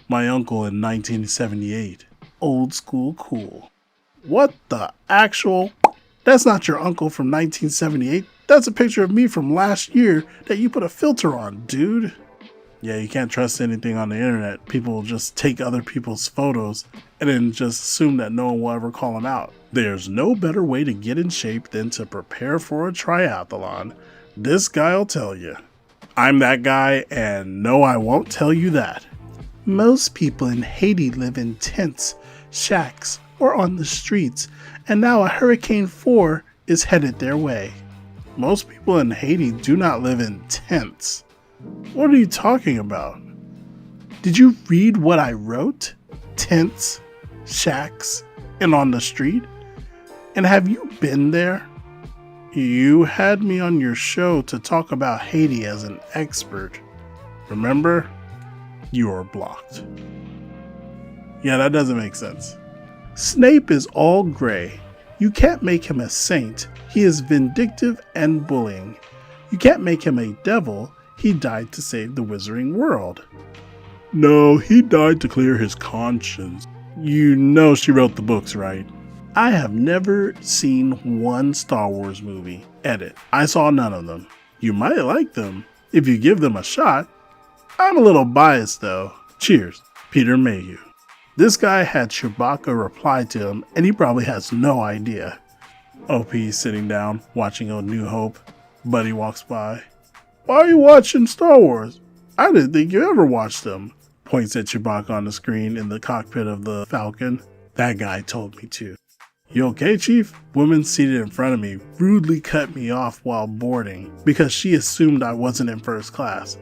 My uncle in 1978. Old school cool. What the actual? That's not your uncle from 1978. That's a picture of me from last year that you put a filter on, dude. Yeah, you can't trust anything on the internet. People will just take other people's photos and then just assume that no one will ever call them out. There's no better way to get in shape than to prepare for a triathlon. This guy'll tell you. I'm that guy, and no, I won't tell you that. Most people in Haiti live in tents, shacks, or on the streets, and now a Hurricane 4 is headed their way. Most people in Haiti do not live in tents. What are you talking about? Did you read what I wrote? Tents, shacks, and on the street? And have you been there? You had me on your show to talk about Haiti as an expert. Remember? You are blocked. Yeah, that doesn't make sense. Snape is all gray. You can't make him a saint. He is vindictive and bullying. You can't make him a devil. He died to save the wizarding world. No, he died to clear his conscience. You know she wrote the books, right? I have never seen one Star Wars movie. Edit. I saw none of them. You might like them if you give them a shot. I'm a little biased though. Cheers, Peter Mayhew. This guy had Chewbacca reply to him, and he probably has no idea. OP's sitting down, watching A New Hope. Buddy walks by. Why are you watching Star Wars? I didn't think you ever watched them. Points at Chewbacca on the screen in the cockpit of the Falcon. That guy told me to. You okay, Chief? Woman seated in front of me rudely cut me off while boarding because she assumed I wasn't in first class.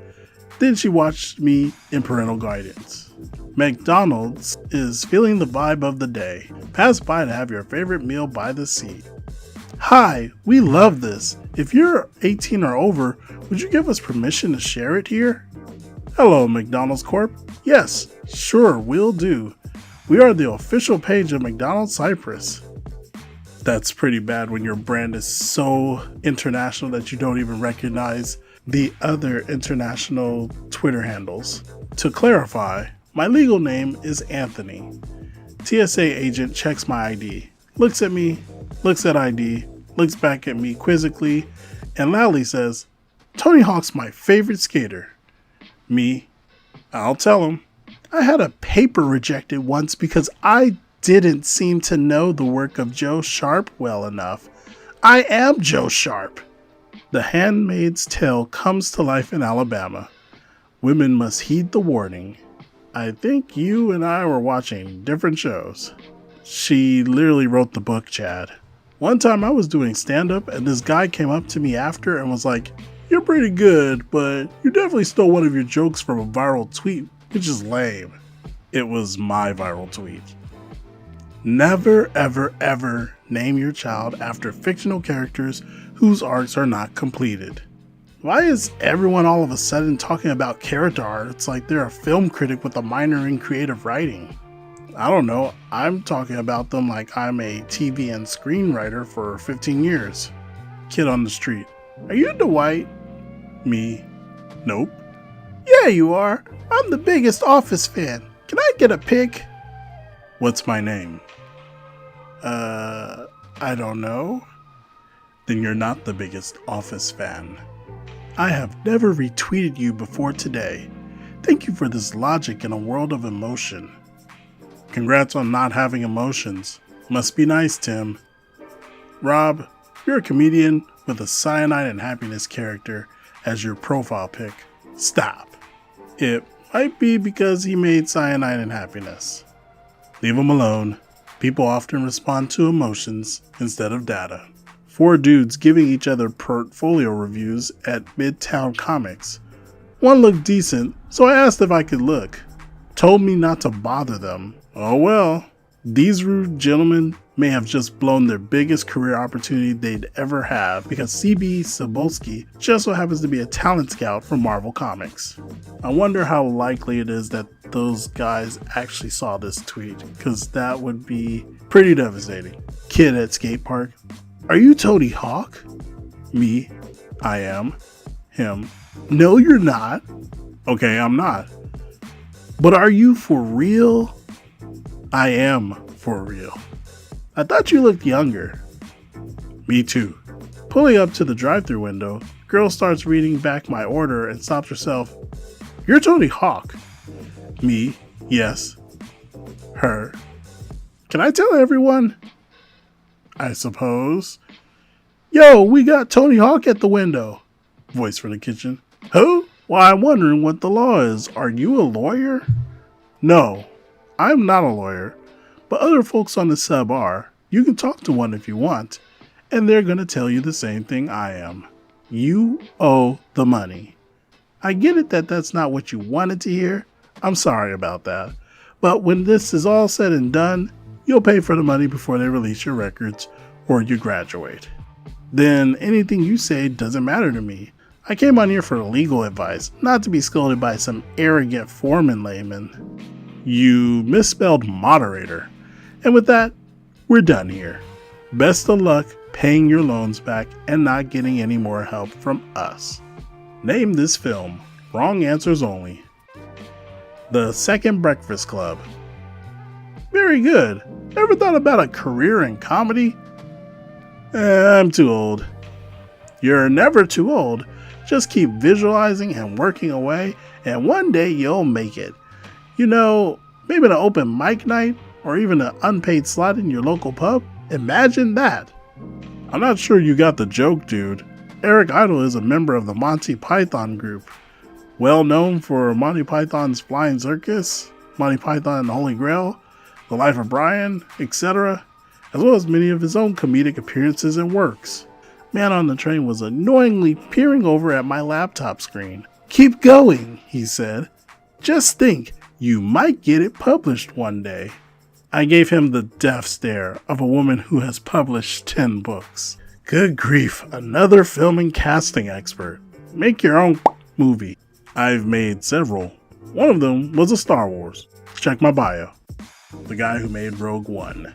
Then she watched me in parental guidance. McDonald's is feeling the vibe of the day. Pass by to have your favorite meal by the seat. Hi, we love this. If you're 18 or over, would you give us permission to share it here? Hello, McDonald's Corp. Yes, sure, we'll do. We are the official page of McDonald's Cyprus. That's pretty bad when your brand is so international that you don't even recognize the other international Twitter handles. To clarify, my legal name is Anthony. TSA agent checks my ID, looks at me, looks at ID, looks back at me quizzically, and loudly says, Tony Hawk's my favorite skater. Me, I'll tell him. I had a paper rejected once because I didn't seem to know the work of Joe Sharp well enough. I am Joe Sharp. The Handmaid's Tale comes to life in Alabama. Women must heed the warning. I think you and I were watching different shows. She literally wrote the book, Chad. One time I was doing stand-up and this guy came up to me after and was like, you're pretty good, but you definitely stole one of your jokes from a viral tweet, which is lame. It was my viral tweet. Never, ever, ever name your child after fictional characters whose arcs are not completed. Why is everyone all of a sudden talking about character art? It's like they're a film critic with a minor in creative writing. I don't know, I'm talking about them like I'm a TV and screenwriter for 15 years. Kid on the street. Are you Dwight? Me. Nope. Yeah, you are. I'm the biggest Office fan. Can I get a pic? What's my name? I don't know. Then you're not the biggest Office fan. I have never retweeted you before today. Thank you for this logic in a world of emotion. Congrats on not having emotions. Must be nice, Tim. Rob, you're a comedian with a cyanide and happiness character as your profile pic. Stop. It might be because he made cyanide and happiness. Leave him alone. People often respond to emotions instead of data. 4 dudes giving each other portfolio reviews at Midtown Comics. One looked decent, so I asked if I could look. Told me not to bother them. Oh well. These rude gentlemen may have just blown their biggest career opportunity they'd ever have because CB Cebulski just so happens to be a talent scout for Marvel Comics. I wonder how likely it is that those guys actually saw this tweet, because that would be pretty devastating. Kid at skate park. Are you Tony Hawk? Me. I am. Him. No, you're not. Okay, I'm not. But are you for real? I am for real. I thought you looked younger. Me too. Pulling up to the drive-thru window, girl starts reading back my order and stops herself. You're Tony Hawk. Me, yes. Her. Can I tell everyone? I suppose. Yo, we got Tony Hawk at the window. Voice from the kitchen. Who? Why, I'm wondering what the law is. Are you a lawyer? No, I'm not a lawyer, but other folks on the sub are. You can talk to one if you want, and they're going to tell you the same thing I am. You owe the money. I get it that that's not what you wanted to hear. I'm sorry about that. But when this is all said and done, you'll pay for the money before they release your records or you graduate. Then anything you say doesn't matter to me. I came on here for legal advice, not to be scolded by some arrogant foreman layman. You misspelled moderator. And with that, we're done here. Best of luck paying your loans back and not getting any more help from us. Name this film. Wrong answers only. The Second Breakfast Club. Very good. Ever thought about a career in comedy? I'm too old. You're never too old. Just keep visualizing and working away, and one day you'll make it. You know, maybe an open mic night, or even an unpaid slot in your local pub. Imagine that. I'm not sure you got the joke, dude. Eric Idle is a member of the Monty Python group. Well known for Monty Python's Flying Circus, Monty Python and the Holy Grail, The Life of Brian, etc., as well as many of his own comedic appearances and works. Man on the train was annoyingly peering over at my laptop screen. Keep going, he said. Just think, you might get it published one day. I gave him the death stare of a woman who has published 10 books. Good grief, another film and casting expert. Make your own movie. I've made several. One of them was a Star Wars. Check my bio. The guy who made Rogue One.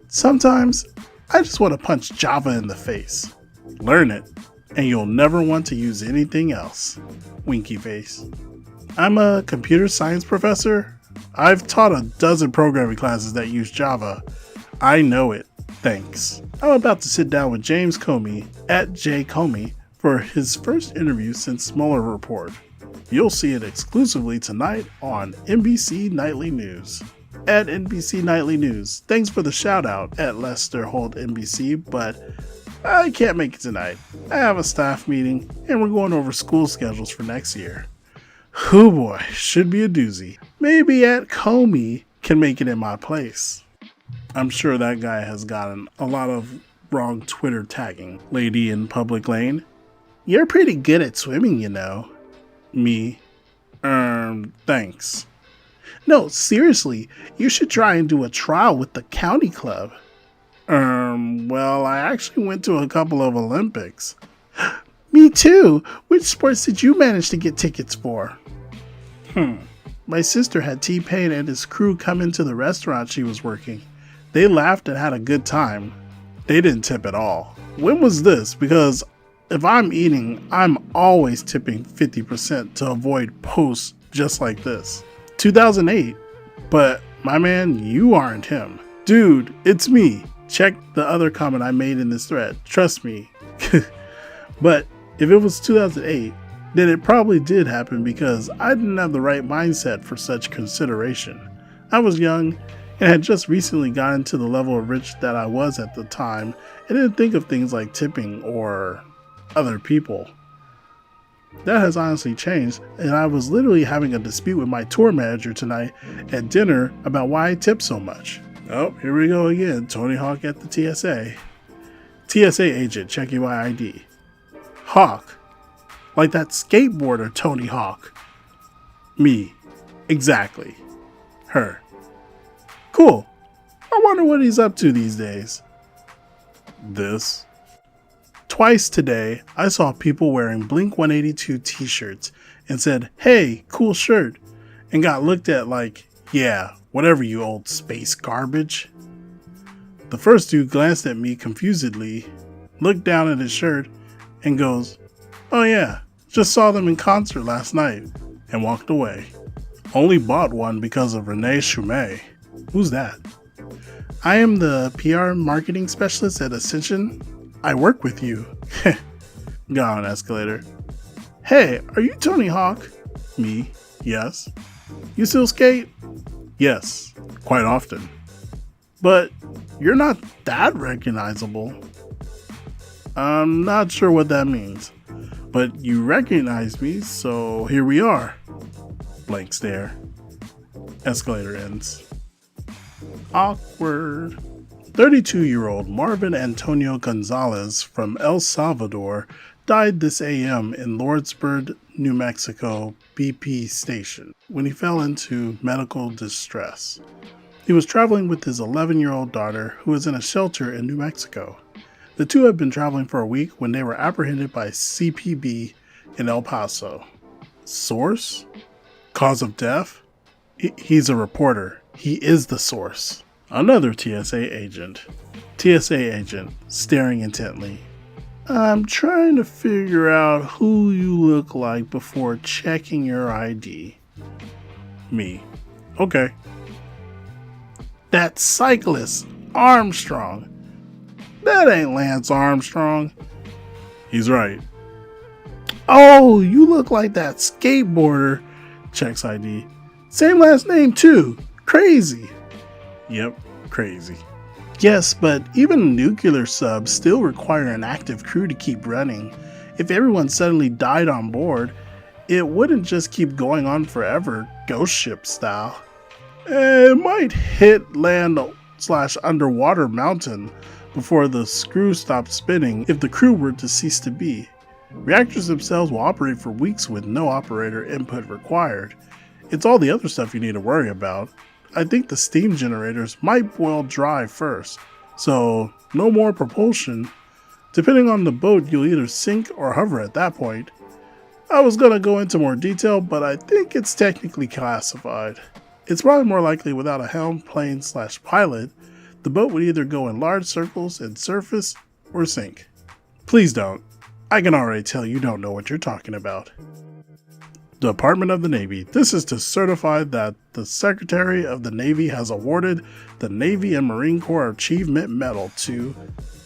Sometimes, I just want to punch Java in the face. Learn it, and you'll never want to use anything else. Winky face. I'm a computer science professor. I've taught a dozen programming classes that use Java. I know it. Thanks. I'm about to sit down with James Comey at @jcomey for his first interview since Mueller Report. You'll see it exclusively tonight on NBC Nightly News. At NBC Nightly News, thanks for the shout out at Lester Holt NBC, but I can't make it tonight. I have a staff meeting and we're going over school schedules for next year. Oh boy, should be a doozy. Maybe at Comey can make it in my place. I'm sure that guy has gotten a lot of wrong Twitter tagging. Lady in public lane. You're pretty good at swimming, you know. Me. Thanks. No, seriously, you should try and do a trial with the county club. Well, I actually went to a couple of Olympics. Me too. Which sports did you manage to get tickets for? My sister had T-Pain and his crew come into the restaurant she was working. They laughed and had a good time. They didn't tip at all. When was this? Because if I'm eating, I'm always tipping 50% to avoid posts just like this. 2008. But my man, you aren't him. Dude, it's me. Check the other comment I made in this thread. Trust me. But if it was 2008, then it probably did happen because I didn't have the right mindset for such consideration. I was young and had just recently gotten to the level of rich that I was at the time and didn't think of things like tipping or other people. That has honestly changed, and I was literally having a dispute with my tour manager tonight at dinner about why I tip so much. Oh, here we go again. Tony Hawk at the TSA. TSA agent checking my ID. Hawk. Like that skateboarder Tony Hawk. Me. Exactly. Her. Cool. I wonder what he's up to these days. This. Twice today, I saw people wearing Blink-182 t-shirts and said, "Hey, cool shirt," and got looked at like, "Yeah, whatever, you old space garbage." The first dude glanced at me confusedly, looked down at his shirt, and goes, "Oh yeah, just saw them in concert last night," and walked away. Only bought one because of Renee Shumay. Who's that? I am the PR marketing specialist at Ascension. I work with you. Got on escalator. Hey, are you Tony Hawk? Me, yes. You still skate? Yes, quite often. But you're not that recognizable. I'm not sure what that means. But you recognize me, so here we are. Blank stare. Escalator ends. Awkward. 32-year-old Marvin Antonio Gonzalez from El Salvador died this AM in Lordsburg, New Mexico BP station when he fell into medical distress. He was traveling with his 11-year-old daughter who was in a shelter in New Mexico. The two had been traveling for a week when they were apprehended by CPB in El Paso. Source? Cause of death? He's a reporter. He is the source. Another TSA agent. TSA agent, staring intently. I'm trying to figure out who you look like before checking your ID. Me. Okay. That cyclist, Armstrong. That ain't Lance Armstrong. He's right. Oh, you look like that skateboarder. Checks ID. Same last name too. Crazy. Yep, crazy. Yes, but even nuclear subs still require an active crew to keep running. If everyone suddenly died on board, it wouldn't just keep going on forever, ghost ship style. It might hit land/underwater mountain before the screw stopped spinning if the crew were to cease to be. Reactors themselves will operate for weeks with no operator input required. It's all the other stuff you need to worry about. I think the steam generators might boil dry first, so no more propulsion. Depending on the boat, you'll either sink or hover at that point. I was gonna go into more detail, but I think it's technically classified. It's probably more likely without a helm, plane/pilot, the boat would either go in large circles and surface or sink. Please don't. I can already tell you don't know what you're talking about. Department of the Navy. This is to certify that the Secretary of the Navy has awarded the Navy and Marine Corps Achievement Medal to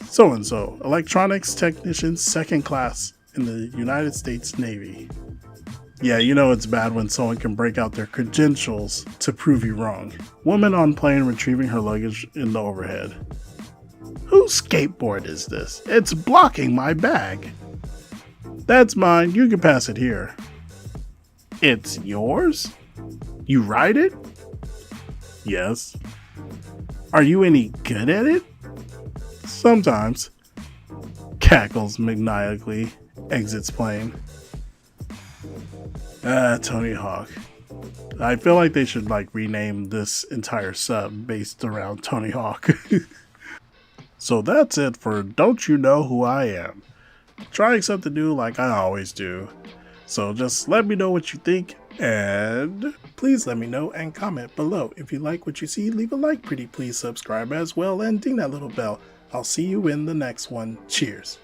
so-and-so, electronics technician 2nd class in the United States Navy. Yeah, you know it's bad when someone can break out their credentials to prove you wrong. Woman on plane retrieving her luggage in the overhead. Whose skateboard is this? It's blocking my bag. That's mine. You can pass it here. It's yours? You ride it? Yes. Are you any good at it? Sometimes. Cackles maniacally, exits plane. Tony Hawk. I feel like they should rename this entire sub based around Tony Hawk. So that's it for Don't You Know Who I Am. Trying something new like I always do. So just let me know what you think, and please let me know and comment below. If you like what you see, leave a like, pretty please subscribe as well, and ding that little bell. I'll see you in the next one. Cheers.